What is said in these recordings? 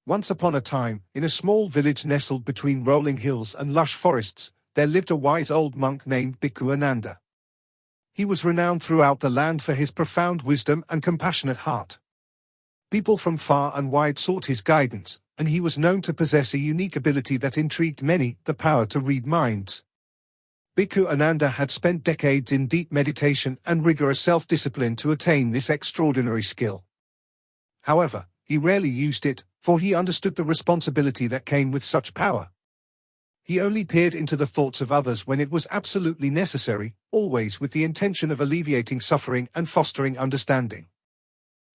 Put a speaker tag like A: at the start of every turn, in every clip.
A: Once upon a time, in a small village nestled between rolling hills and lush forests, there lived a wise old monk named Bhikkhu Ananda. He was renowned throughout the land for his profound wisdom and compassionate heart. People from far and wide sought his guidance, and he was known to possess a unique ability that intrigued many, the power to read minds. Bhikkhu Ananda had spent decades in deep meditation and rigorous self-discipline to attain this extraordinary skill. However, he rarely used it, for he understood the responsibility that came with such power. He only peered into the thoughts of others when it was absolutely necessary, always with the intention of alleviating suffering and fostering understanding.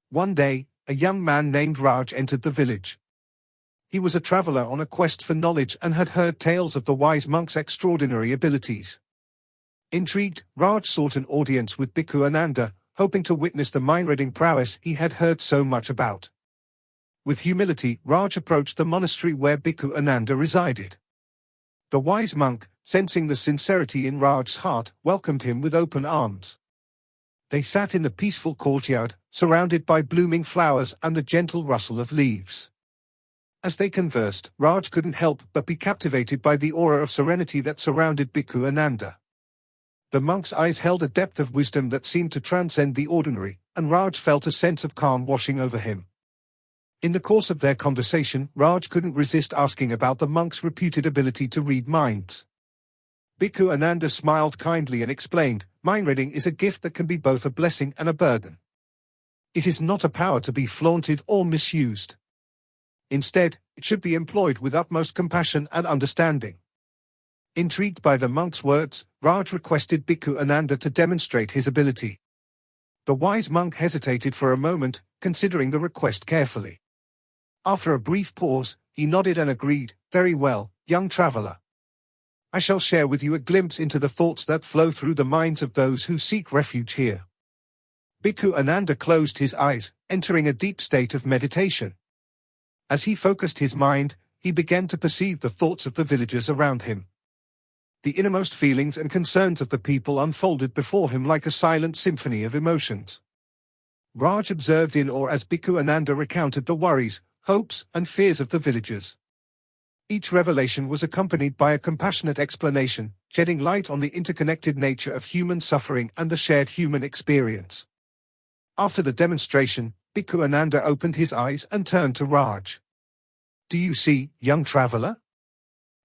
A: One day, a young man named Raj entered the village. He was a traveler on a quest for knowledge and had heard tales of the wise monk's extraordinary abilities. Intrigued, Raj sought an audience with Bhikkhu Ananda, hoping to witness the mind-reading prowess he had heard so much about. With humility, Raj approached the monastery where Bhikkhu Ananda resided. The wise monk, sensing the sincerity in Raj's heart, welcomed him with open arms. They sat in the peaceful courtyard, surrounded by blooming flowers and the gentle rustle of leaves. As they conversed, Raj couldn't help but be captivated by the aura of serenity that surrounded Bhikkhu Ananda. The monk's eyes held a depth of wisdom that seemed to transcend the ordinary, and Raj felt a sense of calm washing over him. In the course of their conversation, Raj couldn't resist asking about the monk's reputed ability to read minds. Bhikkhu Ananda smiled kindly and explained, "Mind-reading is a gift that can be both a blessing and a burden. It is not a power to be flaunted or misused. Instead, it should be employed with utmost compassion and understanding." Intrigued by the monk's words, Raj requested Bhikkhu Ananda to demonstrate his ability. The wise monk hesitated for a moment, considering the request carefully. After a brief pause, he nodded and agreed, "Very well, young traveler. I shall share with you a glimpse into the thoughts that flow through the minds of those who seek refuge here." Bhikkhu Ananda closed his eyes, entering a deep state of meditation. As he focused his mind, he began to perceive the thoughts of the villagers around him. The innermost feelings and concerns of the people unfolded before him like a silent symphony of emotions. Raj observed in awe as Bhikkhu Ananda recounted the worries, hopes, and fears of the villagers. Each revelation was accompanied by a compassionate explanation, shedding light on the interconnected nature of human suffering and the shared human experience. After the demonstration, Bhikkhu Ananda opened his eyes and turned to Raj. "Do you see, young traveler?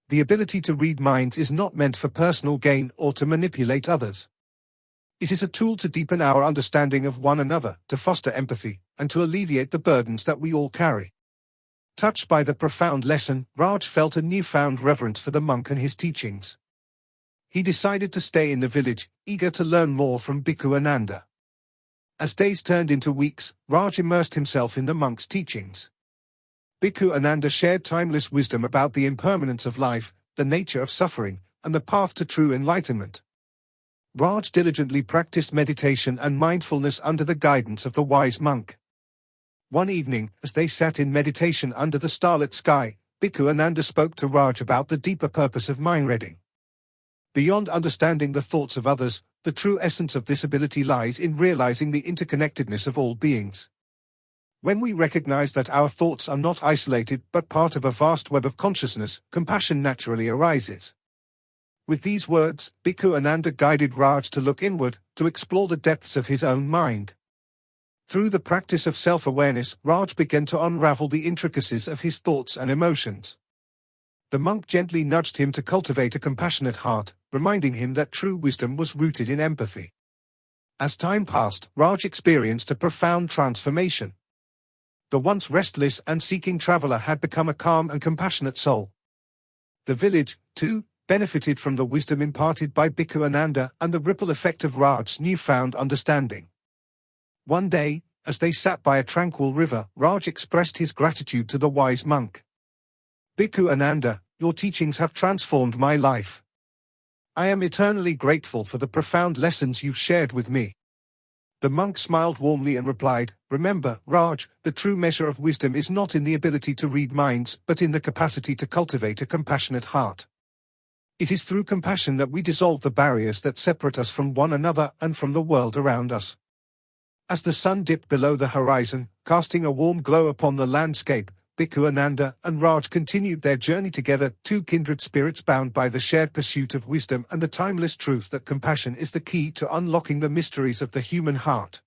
A: The ability to read minds is not meant for personal gain or to manipulate others. It is a tool to deepen our understanding of one another, to foster empathy, and to alleviate the burdens that we all carry." Touched by the profound lesson, Raj felt a newfound reverence for the monk and his teachings. He decided to stay in the village, eager to learn more from Bhikkhu Ananda. As days turned into weeks, Raj immersed himself in the monk's teachings. Bhikkhu Ananda shared timeless wisdom about the impermanence of life, the nature of suffering, and the path to true enlightenment. Raj diligently practiced meditation and mindfulness under the guidance of the wise monk. One evening, as they sat in meditation under the starlit sky, Bhikkhu Ananda spoke to Raj about the deeper purpose of mind-reading. Beyond understanding the thoughts of others, the true essence of this ability lies in realizing the interconnectedness of all beings. When we recognize that our thoughts are not isolated but part of a vast web of consciousness, compassion naturally arises. With these words, Bhikkhu Ananda guided Raj to look inward, to explore the depths of his own mind. Through the practice of self-awareness, Raj began to unravel the intricacies of his thoughts and emotions. The monk gently nudged him to cultivate a compassionate heart, reminding him that true wisdom was rooted in empathy. As time passed, Raj experienced a profound transformation. The once restless and seeking traveler had become a calm and compassionate soul. The village, too, benefited from the wisdom imparted by Bhikkhu Ananda and the ripple effect of Raj's newfound understanding. One day, as they sat by a tranquil river, Raj expressed his gratitude to the wise monk. "Bhikkhu Ananda, your teachings have transformed my life. I am eternally grateful for the profound lessons you've shared with me." The monk smiled warmly and replied, "Remember, Raj, the true measure of wisdom is not in the ability to read minds, but in the capacity to cultivate a compassionate heart. It is through compassion that we dissolve the barriers that separate us from one another and from the world around us." As the sun dipped below the horizon, casting a warm glow upon the landscape, Bhikkhu Ananda and Raj continued their journey together, two kindred spirits bound by the shared pursuit of wisdom and the timeless truth that compassion is the key to unlocking the mysteries of the human heart.